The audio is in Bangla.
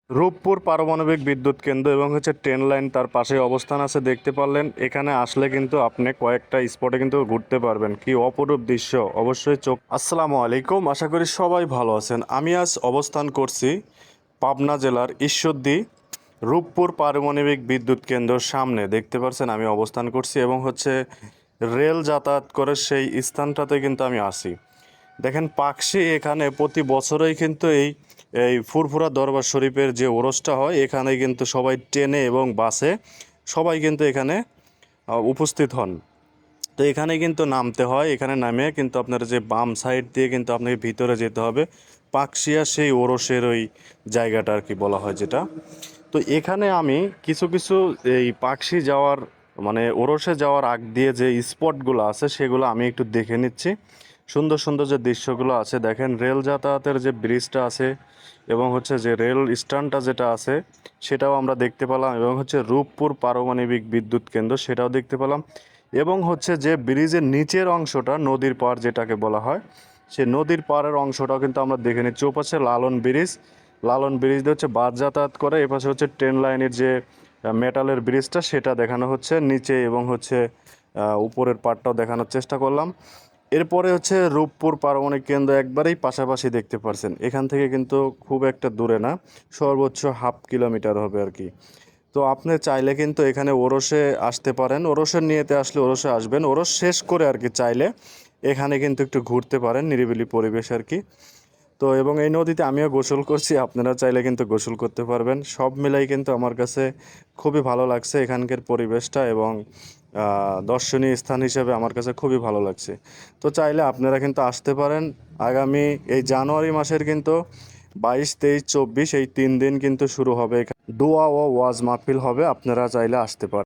রূপপুর পারমাণবিক বিদ্যুৎ কেন্দ্র এবং ট্রেন লাইন তার পাশে অবস্থান আছে, দেখতে পারলেন। এখানে আসলে কিন্তু আপনি কয়েকটা স্পটে কিন্তু ঘুরতে পারবেন। কি অপরূপ দৃশ্য, অবশ্যই চোখ। আসসালামু আলাইকুম, আশা করি সবাই ভালো আছেন। আমি আজ অবস্থান করছি পাবনা জেলার ঈশ্বরদী রূপপুর পারমাণবিক বিদ্যুৎ কেন্দ্রের সামনে, দেখতে পাচ্ছেন আমি অবস্থান করছি এবং রেল যাতায়াত করে সেই স্থানটাতে কিন্তু আমি আসি। দেখেন পাকশি, এখানে প্রতি বছরই কিন্তু এই এই ফুরফুরা দরবার শরীফের যে ওরসটা হয়, এখানে কিন্তু সবাই ট্রেনে এবং বাসে সবাই কিন্তু এখানে উপস্থিত হন। তো এখানে কিন্তু নামতে হয়, এখানে নামে কিন্তু আপনার যে বাম সাইড দিয়ে কিন্তু আপনাকে ভিতরে যেতে হবে। পাকশিয়া সেই ওরসের ওই জায়গাটা আর কি বলা হয় যেটা। তো এখানে আমি কিছু কিছু এই পাকশি যাওয়ার মানে ওরসে যাওয়ার আগ দিয়ে যে স্পটগুলো আছে সেগুলো আমি একটু দেখে নিচ্ছি। সুন্দর সুন্দর যে দৃশ্যগুলো আছে, দেখেন রেল যাতায়াতের যে ব্রিজটা আছে এবং যে রেল স্ট্যান্ডটা যেটা আছে সেটাও আমরা দেখতে পেলাম, এবং রূপপুর পারমাণবিক বিদ্যুৎ কেন্দ্র সেটাও দেখতে পেলাম। এবং যে ব্রিজের নিচের অংশটা নদীর পাড় যেটাকে বলা হয়, সে নদীর পাড়ের অংশটাও কিন্তু আমরা দেখে নিচ্ছি। ওপাশে লালন ব্রিজ, লালন ব্রিজ দিয়ে বাস যাতায়াত করে, এপাশে ট্রেন লাইনের যে মেটালের ব্রিজটা সেটা দেখানো হচ্ছে নিচে, এবং উপরের পার্টটাও দেখানোর চেষ্টা করলাম। এরপরে রূপপুর পারমাণবিক কেন্দ্র একবারেই পাশাপাশি দেখতে পারছেন, এখান থেকে কিন্তু খুব একটা দূরে না, সর্বোচ্চ 1/2 কিলোমিটার হবে আর কি। তো আপনি চাইলে কিন্তু এখানে ওরসে আসতে পারেন, ওরসের নিয়েতে আসলে ওরসে আসবেন, ওরস শেষ করে আর কি চাইলে এখানে কিন্তু একটু ঘুরতে পারেন, নিরিবিলি পরিবেশ আর কি। তো এবং এই নদীতে আমিও গোসল করছি, আপনারা চাইলে কিন্তু গোসল করতে পারবেন। সব মিলাই কিন্তু আমার কাছে খুবই ভালো লাগছে এখানকার পরিবেশটা, এবং দর্শনীয় স্থান হিসেবে আমার কাছে খুবই ভালো লাগছে। তো চাইলে আপনারা কিন্তু আসতে পারেন। আগামী এই জানুয়ারি মাসের কিন্তু 22, 23, 24 এই 3 দিন কিন্তু শুরু হবে, দোয়া ও ওয়াজ মাহফিল হবে, আপনারা চাইলে আসতে পারেন।